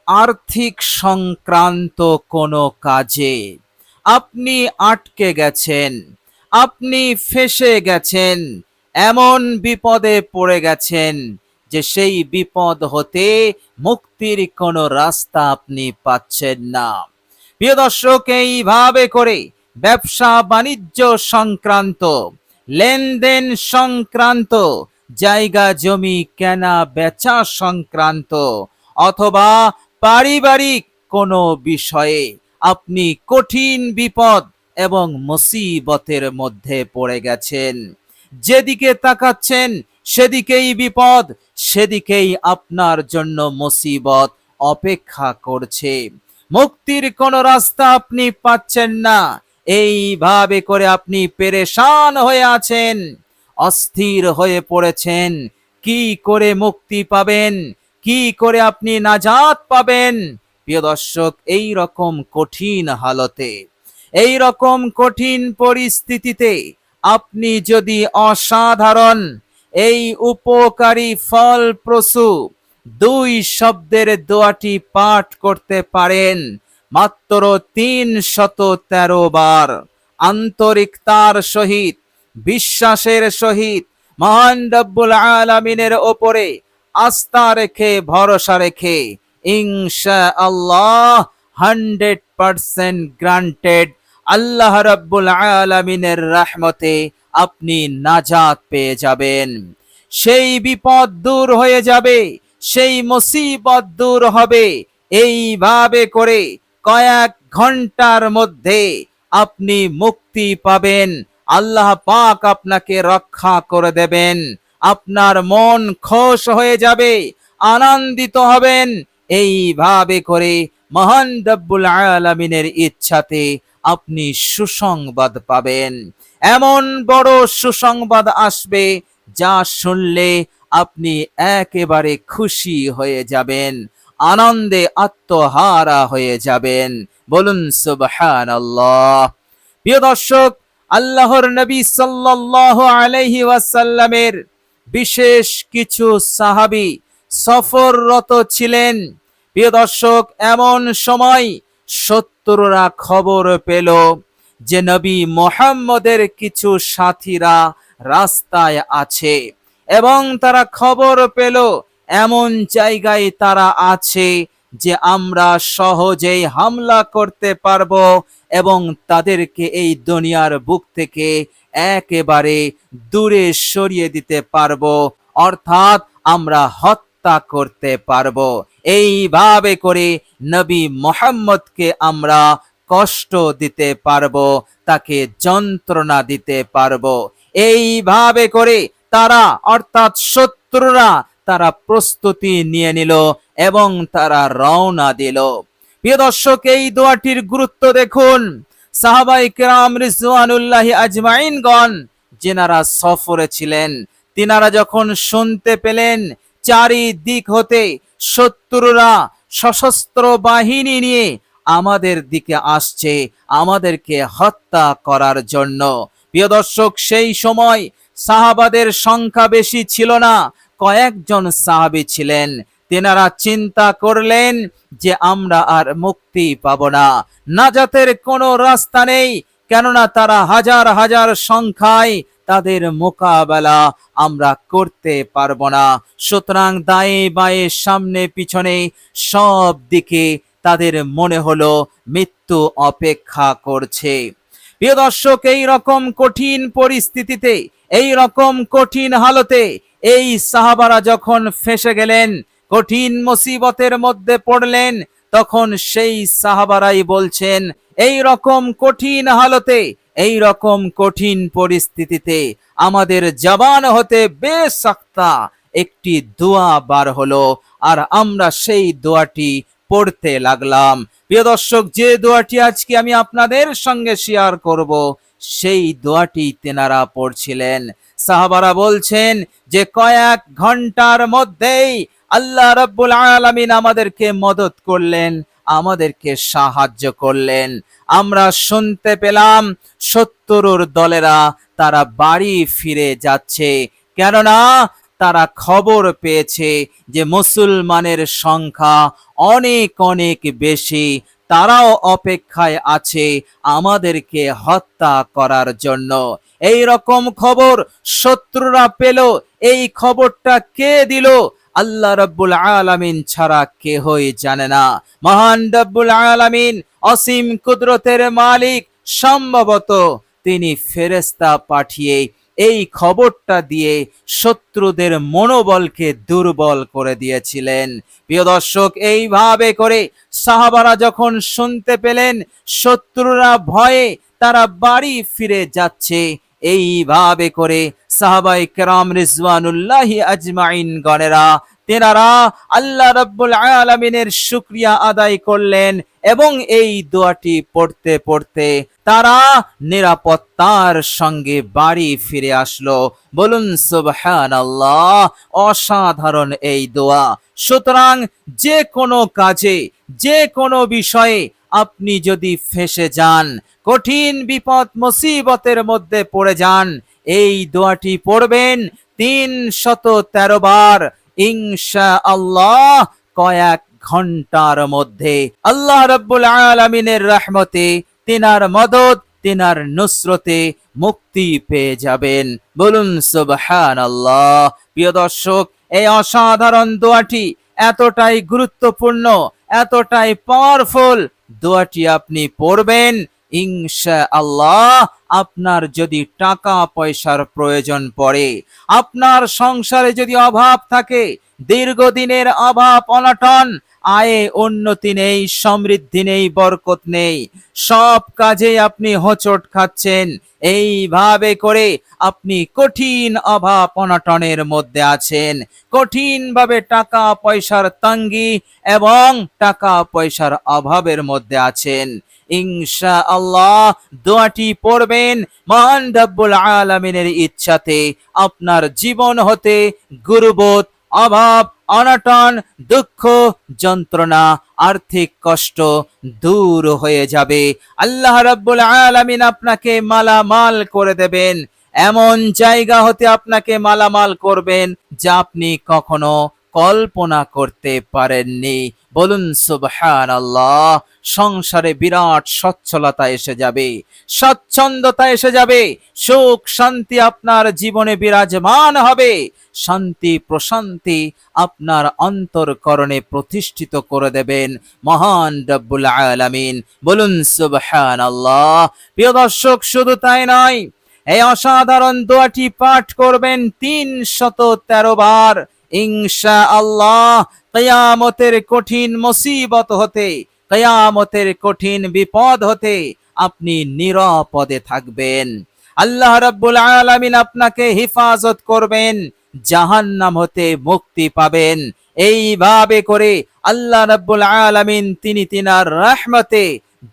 আর্থিক সংক্রান্ত কোনো কাজে আপনি আটকে গেছেন, আপনি ফেঁসে গেছেন, এমন বিপদে পড়ে গেছেন যে সেই বিপদ হতে মুক্তির কোনো রাস্তা আপনি পাচ্ছেন না। প্রিয় দর্শক, এইভাবে করে ব্যবসা বাণিজ্য সংক্রান্ত, লেনদেন সংক্রান্ত, জায়গা জমি কেনা বেচা সংক্রান্ত, অথবা পারিবারিক কোনো বিষয়ে আপনি কঠিন বিপদ এবং মুসিবতের মধ্যে পড়ে গেছেন। যেদিকে তাকাচ্ছেন সেদিকেই বিপদ, সেদিকেই আপনার জন্য মুসিবত অপেক্ষা করছে। মুক্তির কোনো রাস্তা আপনি পাচ্ছেন না। এইভাবে করে আপনি পেরেশান হয়ে আছেন, অস্থির হয়ে পড়েছেন। কি করে মুক্তি পাবেন, কি করে আপনি নাজাত পাবেন? প্রিয় দর্শক, এই রকম কঠিন হালতে, এই রকম কঠিন পরিস্থিতিতে আপনি যদি অসাধারণ এই উপকারী ফলপ্রসূ 2 শব্দের দোয়াটি পাঠ করতে পারেন মাত্র 313 বার, আন্তরিকতার সহিত, বিশ্বাসের সহিত, মহান রব্বুল আলামিনের ওপরে আস্থা রেখে, ভরসা রেখে, ইনশাআল্লাহ 100% গ্রান্টেড, আল্লাহ রাব্বুল আলামিনের রহমতে আপনি নাজাত পেয়ে যাবেন। সেই বিপদ দূর হয়ে যাবে, সেই মুসিবত দূর হবে। এইভাবে করে কয়েক ঘন্টার মধ্যে আপনি মুক্তি পাবেন। আল্লাহ পাক আপনাকে রক্ষা করে দেবেন। আপনার মন খুশ হয়ে যাবে, আনন্দিত হবেন। এইভাবে করে মহান রব্বুল আলামিনের ইচ্ছাতে আপনি সুসংবাদ পাবেন। এমন বড় সুসংবাদ আসবে যা শুনলে আপনি একেবারে খুশি হয়ে যাবেন, আনন্দে আত্মহারা হয়ে যাবেন। বলুন সুবহানাল্লাহ। প্রিয় দর্শক, আল্লাহর নবী সাল্লাল্লাহু আলাইহি ওয়াসাল্লামের বিশেষ কিছু সাহাবী সফররত ছিলেন। প্রিয় দর্শক, এমন সময় শত্রুরা খবর পেল যে নবী মুহাম্মদের কিছু সাথীরা রাস্তায় আছে, এবং তারা খবর পেল এমন জায়গায় তারা আছে যে আমরা সহজেই হামলা করতে পারবো এবং তাদেরকে এই দুনিয়ার বুক থেকে একেবারে দূরে সরিয়ে দিতে পারবো, অর্থাৎ আমরা হত্যা করতে পারবো। এইভাবে করে নবী মুহাম্মদকে আমরা কষ্ট দিতে পারবো, তাকে যন্ত্রণা দিতে পারবো। এইভাবে করে তারা, অর্থাৎ শত্রুরা, তারা প্রস্তুতি নিয়ে নিল এবং তারা রওনা দিল। প্রিয় দর্শক, এই দোয়াটির গুরুত্ব দেখুন। সাহাবায়ে কেরাম রিজওয়ানুল্লাহি আজমাইনগণ যেনারা সফরে ছিলেন, তিনারা যখন শুনতে পেলেন চারিদিক হতে শত্রুরা সশস্ত্র বাহিনী নিয়ে আমাদের দিকে আসছে, আমাদেরকে হত্যা করার জন্য। প্রিয় দর্শক, সেই সময় সাহাবাদের সংখ্যা বেশি ছিল না, কয়েকজন সাহাবী ছিলেন। তেনারা চিন্তা করলেন যে আমরা আর মুক্তি পাবো না, নাজাতের কোনো রাস্তা নেই, কেননা তারা হাজার হাজার সংখ্যায়, তাদের মোকাবেলা আমরা করতে পারবো না। সুতরাং দায়ে বায়ে, সামনে পিছনে, সব দিকে তাদের মনে হলো মৃত্যু অপেক্ষা করছে। প্রিয় দর্শক, এই রকম কঠিন পরিস্থিতিতে, এই রকম কঠিন হালতে এই সাহাবারা যখন ফেঁসে গেলেন, কঠিন মুসিবতের মধ্যে পড়লেন, তখন সেই সাহাবারাই বলছেন, এই রকম কঠিন হালতে, এই রকম কঠিন পরিস্থিতিতে আমাদের জবান হতে বেসাক্তা একটি দোয়া বার হলো, আর আমরা সেই দোয়াটি পড়তে লাগলাম। প্রিয় দর্শক, যে দোয়াটি আজকে আমি আপনাদের সঙ্গে শেয়ার করব, সেই দোয়াটি তেনারা পড়ছিলেন। সাহাবারা বলছেন যে কয়েক ঘন্টার মধ্যেই আল্লাহ রাব্বুল আলামিন আমাদেরকে মদত করলেন, আমাদেরকে সাহায্য করলেন। আমরা শুনতে পেলাম শত্রুর দলেরা তারা বাড়ি ফিরে যাচ্ছে, কেননা তারা খবর পেয়েছে যে মুসলমানের সংখ্যা অনেক অনেক বেশি, তারাও অপেক্ষায় আছে আমাদেরকে হত্যা করার জন্য। এই রকম খবর শত্রুরা পেল। এই খবরটা কে দিল? আল্লাহ রাব্বুল আলামিন ছাড়া কেহই জানে না। মহান রাব্বুল আলামিন অসীম কুদরতের মালিক, সম্ভবত তিনি ফেরেশতা পাঠিয়ে এই খবরটা দিয়ে শত্রুদের মনোবলকে দুর্বল করে দিয়েছিলেন। প্রিয় দর্শক, এইভাবে করে সাহাবারা যখন শুনতে পেলেন শত্রুরা ভয়ে তারা বাড়ি ফিরে যাচ্ছে, এইভাবে করে সাহাবায়ে কেরাম রিজওয়ানুল্লাহি আজমাইন গণেরা তেনারা আল্লাহ রাব্বুল আলামিনের শুকরিয়া আদায় করলেন এবং এই দোয়াটি পড়তে পড়তে তারা নিরাপত্তার সঙ্গে বাড়ি ফিরে আসলো। বলুন সুবহানাল্লাহ। অসাধারণ এই দোয়া। সুতরাং যে কোনো কাজে, যে কোনো বিষয়ে আপনি যদি ফেঁসে যান, কঠিন বিপদ মুসিবতের মধ্যে পড়ে যান, এই দোয়াটি পড়বেন ৩১৩ বার ইনশাআল্লাহ। কয়েক ঘন্টার মধ্যে আল্লাহ রাব্বুল আলামিনের রহমতে, তিনার মদদ, তিনার নুসরতে মুক্তি পেয়ে যাবেন। বলুন সুবহানাল্লাহ। প্রিয় দর্শক, এই অসাধারণ দোয়াটি এতটাই গুরুত্বপূর্ণ, এতটাই পাওয়ারফুল। দোয়াটি আপনি পড়বেন ইনশাআল্লাহ। আপনার যদি টাকা পয়সার প্রয়োজন পড়ে, আপনার সংসারে যদি অভাব থাকে, দীর্ঘদিনের অভাব অনটন, আয়ে উন্নতি নেই, সমৃদ্ধি নেই, বরকত নেই, সব কাজে আপনি হোঁচট খাচ্ছেন, এইভাবে করে আপনি কঠিন অভাব অনটনের মধ্যে আছেন, কঠিন ভাবে টাকা পয়সার তঙ্গি এবং টাকা পয়সার অভাবের মধ্যে আছেন, ইনশাআল্লাহ দোয়াটি পড়বেন। মহান রব্বুল আলামিনের ইচ্ছাতে আপনার জীবন হতে গুরুবোধ, অভাব, অনটন, দুঃখ, যন্ত্রণা, আর্থিক কষ্ট দূর হয়ে যাবে। আল্লাহ রাব্বুল আলামিন আপনাকে মালামাল করে দেবেন। এমন জায়গা হতে আপনাকে মালামাল করবেন যা আপনি কখনো কল্পনা করতে পারেননি। বলুন সুবহানাল্লাহ। সংসারে বিরাট সচ্ছলতা এসে যাবে, স্বচ্ছন্দতা এসে যাবে, সুখ শান্তি আপনার জীবনে বিরাজমান হবে, শান্তি প্রশান্তি আপনার অন্তরকরণে প্রতিষ্ঠিত করে দেবেন মহান রব্বুল আলামিন। বলুন সুবহানাল্লাহ। প্রিয় দর্শক, শুধু তাই নয়, এই অসাধারণ দোয়াটি পাঠ করবেন ৩১৩ বার ইনশাআল্লাহ। কিয়ামতের কঠিন মুসিবত হতে, কিয়ামতের কঠিন বিপদ হতে আপনি নিরাপদে থাকবেন। আল্লাহ রাব্বুল আলামিন আপনাকে হেফাজত করবেন, জাহান্নাম হতে মুক্তি পাবেন। এইভাবে করে আল্লাহ রাব্বুল আলামিন তিনি তিনার রহমতে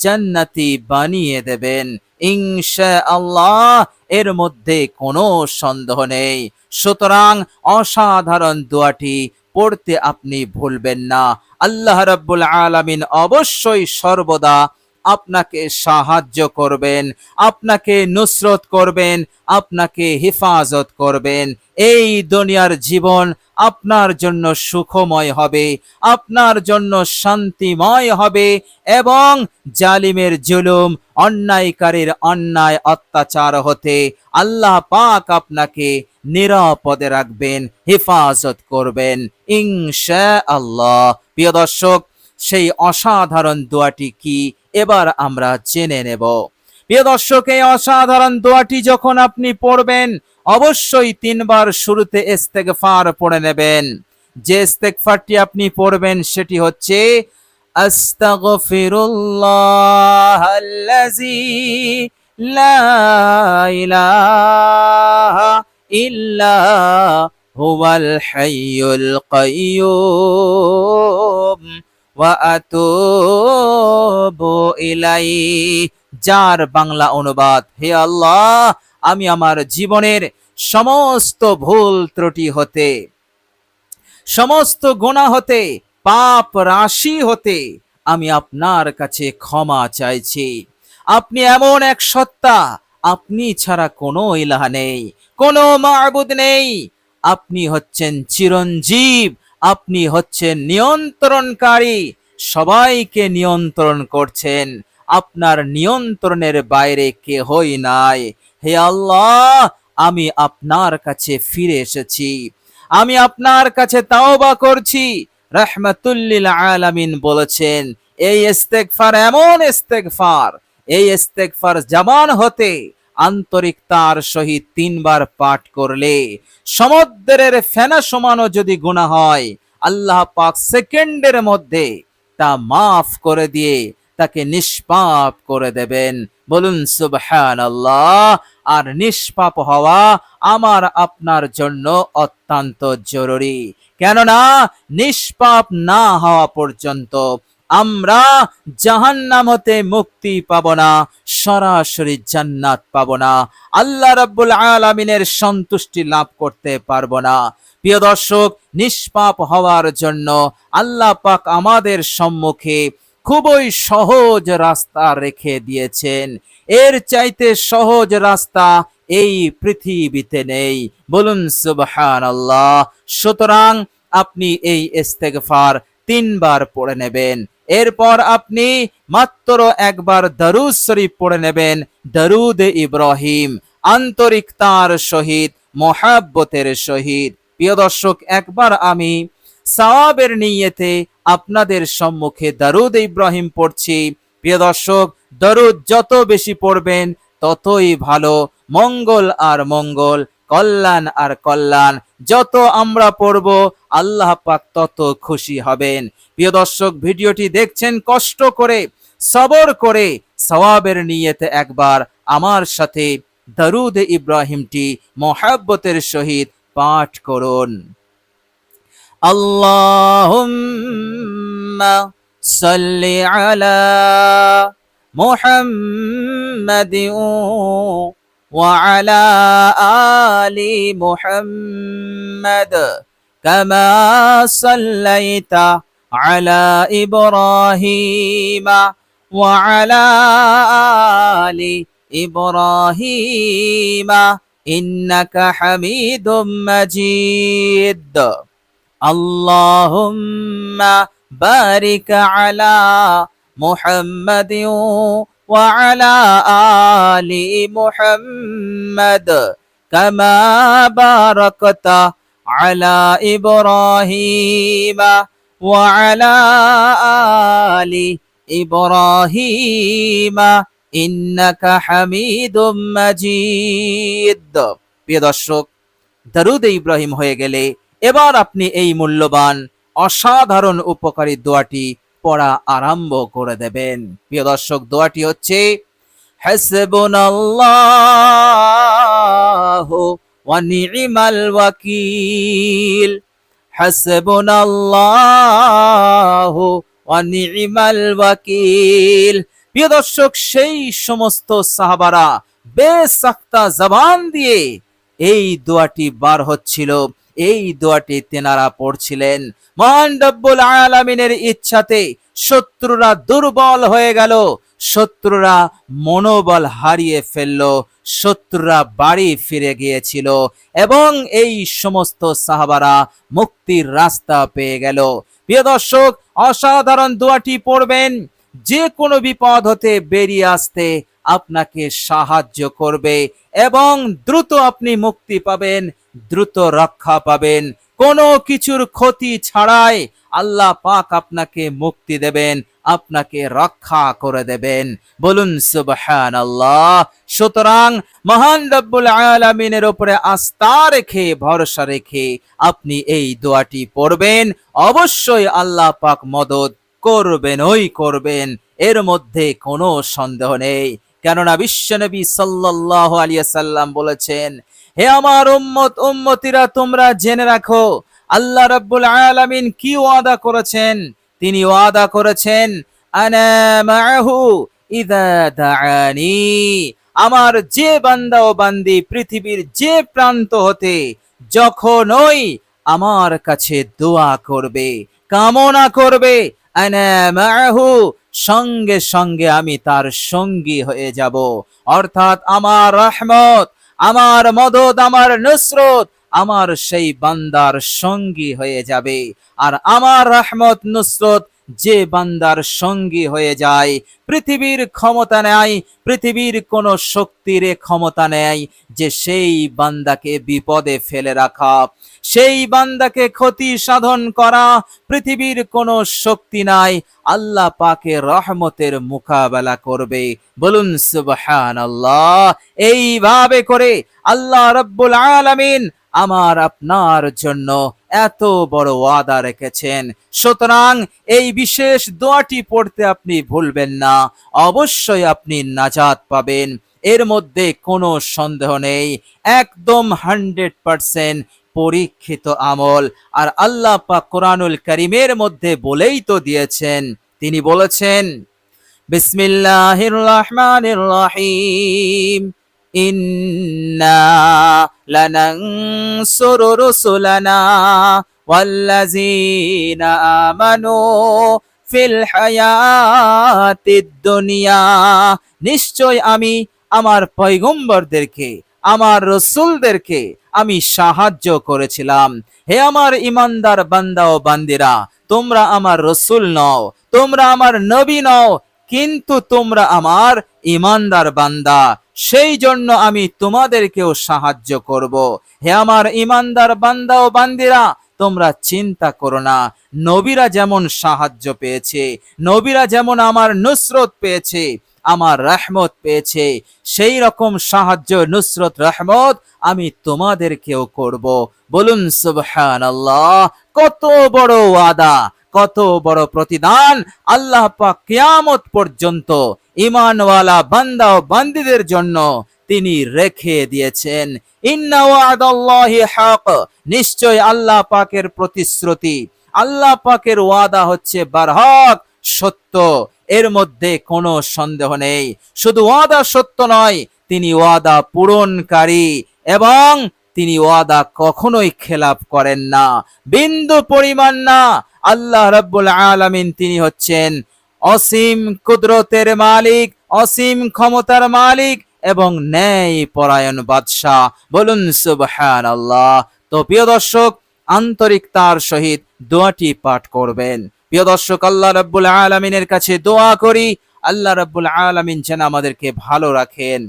জান্নাতি বানিয়ে দেবেন ইনশাআল্লাহ। এর মধ্যে কোনো সন্দেহ নেই। সুতরাং অসাধারণ দোয়াটি পড়তে আপনি ভুলবেন না। আল্লাহ রাব্বুল আলামিন অবশ্যই সর্বদা আপনাকে সাহায্য করবেন, আপনাকে নুসরত করবেন, আপনাকে হেফাজত করবেন। এই দুনিয়ার জীবন আপনার জন্য সুখময় হবে, আপনার জন্য শান্তিময় হবে এবং জালিমের জুলুম, অন্যায়কারীর অন্যায় অত্যাচার হতে আল্লাহ পাক আপনাকে নিরাপদে রাখবেন, হেফাজত করবেন ইনশাআল্লাহ। প্রিয় দর্শক, সেই অসাধারণ দোয়াটি কি এবার আমরা জেনে নেব। প্রিয় দর্শক, এই অসাধারণ দোয়াটি যখন আপনি পড়বেন অবশ্যই ৩ বার শুরুতে ইস্তেগফার পড়ে নেবেন। যে ইস্তেগফারটি আপনি পড়বেন সেটি হচ্ছে আস্তাগফিরুল্লাহাল্লাযী লা ইলাহা ইল্লা হুয়াল হাইয়ুল কাইয়্যুম ওয়া আতুবু ইলাইহি। যার বাংলা অনুবাদ, হে আল্লাহ, আমি আমার জীবনের সমস্ত ভুল ত্রুটি হতে, সমস্ত গুনাহ হতে, পাপ রাশি হতে আমি আপনার কাছে ক্ষমা চাইছি। আপনি এমন এক সত্তা, আপনি ছাড়া কোনো ইলাহ নেই, কোনো মাবুদ নেই। আপনি হচ্ছেন চিরঞ্জীব, আপনি হচ্ছেন নিয়ন্ত্রণকারী, সবাইকে নিয়ন্ত্রণ করছেন, আপনার নিয়ন্ত্রণের বাইরে কেহই নাই। হে আল্লাহ, আমি আপনার কাছে ফিরে এসেছি, আমি আপনার কাছে তাওবা করছি। রাহমাতুল্লিল আলামিন বলেছেন, এই ইস্তেগফার এমন ইস্তেগফার, এই ইস্তেগফার জবান হতে আন্তরিকতার সহিত 3 বার পাঠ করলে সমুদ্রের ফেনা সমানও যদি গুনাহ হয়, আল্লাহ পাক সেকেন্ডের মধ্যে তা মাফ করে দিয়ে তাকে নিষ্পাপ করে দেবেন। বলুন সুবহানাল্লাহ। আর নিষ্পাপ হওয়া আমার আপনার জন্য অত্যন্ত জরুরি, কেননা নিষ্পাপ না হওয়া পর্যন্ত আমরা জাহান্নাম হতে মুক্তি পাব না, সরাসরি জান্নাত পাব না, আল্লাহ রাব্বুল আলামিনের সন্তুষ্টি লাভ করতে পারবো না। প্রিয় দর্শক, নিষ্পাপ হওয়ার জন্য আল্লাহ পাক আমাদের সম্মুখে খুবই সহজ রাস্তা রেখে দিয়েছেন। এর চাইতে সহজ রাস্তা এই পৃথিবীতে নেই। বলুন সুবহানাল্লাহ। সুতরাং আপনি এই ইস্তেগফার 3 বার পড়ে নেবেন। এরপর আপনি মাত্র একবার দরুদ শরীফ পড়ে নেবেন, দরুদ ইব্রাহিম, আন্তরিকতার সহিত, মহাব্বতের সহিত। প্রিয় দর্শক, একবার আমি সওয়াবের নিয়তে আপনাদের সম্মুখে দরুদ ইব্রাহিম পড়ছি। প্রিয় দর্শক, দরুদ যত বেশি পড়বেন ততই ভালো, মঙ্গল আর মঙ্গল, কল্যাণ আর কল্যাণ যত আমরা পড়ব আল্লাহ পাক তত খুশি হবেন। প্রিয় দর্শক, ভিডিওটি দেখছেন কষ্ট করে, সবর করে, সওয়াবের নিয়তে একবার আমার সাথে দরুদ ইব্রাহিমটি মহাব্বতের সহিত পাঠ করুন। আল্লাহুম্মা সাল্লি আলা মুহাম্মাদিন ওয়া আলা আলি মুহাম্মাদ কামা সাল্লাইতা আলা ইব্রাহিম ওয়া আলা আলি ইব্রাহিম ইন্নাকা হামিদুম মাজিদ। আল্লাহুম্মা বারিক আলা মুহাম্মাদিন ওয়া আলা আলি মুহাম্মাদ কামা বারাকতা আলা ইব্রাহিম ওয়া আলা আলি ইব্রাহিম ইন্নাকা হামিদুম মাজিদ। প্রিয় দর্শক, দরুদ ইব্রাহিম হয়ে গেলে এবার আপনি এই মূল্যবান অসাধারণ উপকারী দোয়াটি পড়া আরম্ভ করে দেবেন। প্রিয় দর্শক, দোয়াটি হচ্ছে হাসবুনাল্লাহু ওয়া নি'মাল ওয়াকিল, হাসবুনাল্লাহু ওয়া নি'মাল ওয়াকিল। প্রিয় দর্শক, সেই সমস্ত সাহাবারা বেসাক্তা জবান দিয়ে এই দোয়াটি বার হচ্ছিল, এই দোয়াটি তেনারা পড়ছিলেন। মহান রব্বুল আলামিনের ইচ্ছাতে শত্রুরা দুর্বল হয়ে গেল, শত্রুরা মনোবল হারিয়ে ফেলল, শত্রুরা বাড়ি ফিরে গিয়েছিল এবং এই সমস্ত সাহাবারা মুক্তির রাস্তা পেয়ে গেল। প্রিয় দর্শক, অসাধারণ দোয়াটি পড়বেন, যে কোনো বিপদ হতে বেরিয়ে আসতে আপনাকে সাহায্য করবে এবং দ্রুত আপনি মুক্তি পাবেন, দ্রুত রক্ষা পাবেন। কোনো কিছুর ক্ষতি ছাড়াই আল্লাহ পাক আপনাকে মুক্তি দেবেন, আপনাকে রক্ষা করে দেবেন। বলুন সুবহানাল্লাহ। সুতরাং মহান রব্বুল আলামিনের উপরে আস্থা রেখে, ভরসা রেখে আপনি এই দোয়াটি পড়বেন, অবশ্যই আল্লাহ পাক মদদ করবেন, ওই করবেন, এর মধ্যে কোনো সন্দেহ নেই। কেননা বিশ্বনবী সাল্লাল্লাহু আলাইহি ওয়াসাল্লাম বলেছেন, হে আমার উম্মত উম্মতিরা, তোমরা জেনে রাখো আল্লাহ রাব্বুল আলামিন কি ওয়াদা করেছেন। তিনি ওয়াদা করেছেন, আনা মাআহু ইযা দাআনি, আমার যে বান্দা ও বান্দি পৃথিবীর যে প্রান্ত হতে যখনই আমার কাছে দোয়া করবে, কামনা করবে, আনা মাআহু, সঙ্গে সঙ্গে আমি তার সঙ্গী হয়ে যাব। অর্থাৎ আমার রহমত, আমার মদদ, আমার নুসরত, আমার সেই বান্দার সঙ্গী হয়ে যাবে। আর আমার রহমত নুসরত যে বান্দার সঙ্গী হয়ে যায়, পৃথিবীর ক্ষমতা নেয়, পৃথিবীর কোন শক্তির ক্ষমতা নেয় যে সেই বান্দাকে বিপদে ফেলে রাখা, সেই বান্দাকে ক্ষতি সাধন করা। পৃথিবীর কোনো শক্তি নাই আল্লাহ পাকের রহমতের মোকাবেলা করবে। বলুন সুবহানাল্লাহ। এইভাবে করে আল্লাহ রাব্বুল আলামিন আমার আপনার জন্য এত বড় ওয়াদা রেখেছেন। সুতরাং এই বিশেষ দোয়াটি পড়তে আপনি ভুলবেন না, অবশ্যই আপনি নাজাত পাবেন, এর মধ্যে কোনো সন্দেহ নেই। একদম 100% পরীক্ষিত আমল। আর আল্লাহ পাক কোরআনুল কারীমের মধ্যে বলেই তো দিয়েছেন, তিনি বলেছেন বিসমিল্লাহির রহমানির রহিম, ইন্না লানানসুরু রুসুলানা ওয়াল্লাযীনা আমানু ফিল হায়াতিদ দুনিয়া। নিশ্চয় আমি আমার পয়গম্বরদেরকে, আমার রসুলদেরকে আমি সাহায্য করেছিলাম। হে আমার ইমানদার বান্দা ও বান্দিরা, তোমরা আমার রসুল নও, তোমরা আমার নবী নও, কিন্তু তোমরা আমার ইমানদার বান্দা, সেই জন্য আমি তোমাদেরকেও সাহায্য করব। হে আমার ইমানদার বান্দা ও বান্দিরা, তোমরা চিন্তা করো না, নবীরা যেমন সাহায্য পেয়েছে, নবীরা যেমন আমার নুসরত পেয়েছে, আমার রহমত পেয়েছে, সেই রকম সাহায্য নুসরত রহমত আমি তোমাদেরকেও করব। বলুন সুবহানাল্লাহ। কত বড় ওয়াদা, কত বড় প্রতিদান আল্লাহ পাক কিয়ামত পর্যন্ত ঈমানওয়ালা বান্দা ও বান্দীদের জন্য তিনি রেখে দিয়েছেন। ইন্না ওয়াদাল্লাহি হক, নিশ্চয় আল্লাহ পাকের প্রতিশ্রুতি, আল্লাহ পাকের ওয়াদা হচ্ছে বারহক, সত্য, এর মধ্যে কোনো সন্দেহ নেই। শুধু ওয়াদা সত্য নয়, তিনি ওয়াদা পূরণকারী এবং তিনি ওয়াদা কখনোই খেলাপ করেন না, বিন্দু পরিমাণ না। আল্লাহ রাব্বুল আলামিন তিনি হচ্ছেন অসীম কুদরতের মালিক, অসীম ক্ষমতার মালিক এবং ন্যায় পরায়ণ বাদশাহ। বলুন সুবহানাল্লাহ। তো প্রিয় দর্শক, আন্তরিকতার সহিত দোয়াটি পাঠ করবেন। প্রিয় দর্শক, আল্লাহ রাব্বুল আলামিনের কাছে দোয়া করি, আল্লাহ রাব্বুল আলামিন যেন আমাদেরকে ভালো রাখেন,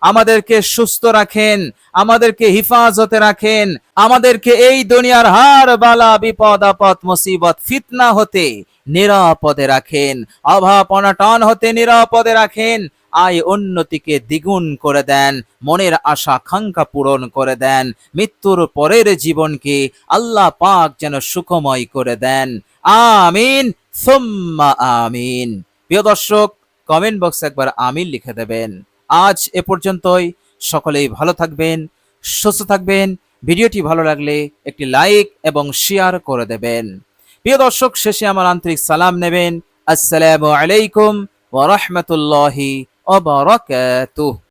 আমাদেরকে সুস্থ রাখেন, আমাদেরকে হিফাজতে রাখেন, আমাদেরকে এই দুনিয়ার হার বালা বিপদ আপদ মুসিবত ফিতনা হতে নিরাপদে রাখেন, অভাব অনটন হতে নিরাপদে রাখেন, আয় উন্নতিকে দ্বিগুণ করে দেন, মনের আশা আকাঙ্ক্ষা পূরণ করে দেন, মৃত্যুর পরের জীবনকে আল্লাহ পাক যেন সুখময় করে দেন। আমিন সুম্মা আমিন। প্রিয় দর্শক, কমেন্ট বক্সে একবার আমিন লিখে দেবেন। আজ এ পর্যন্তই। সকলেই ভালো থাকবেন, সুস্থ থাকবেন। ভিডিওটি ভালো লাগলে একটি লাইক এবং শেয়ার করে দেবেন। প্রিয় দর্শক, শেষে আমার আন্তরিক সালাম নেবেন। আসসালামু আলাইকুম ওয়া রাহমাতুল্লাহি ওয়া বারাকাতুহু।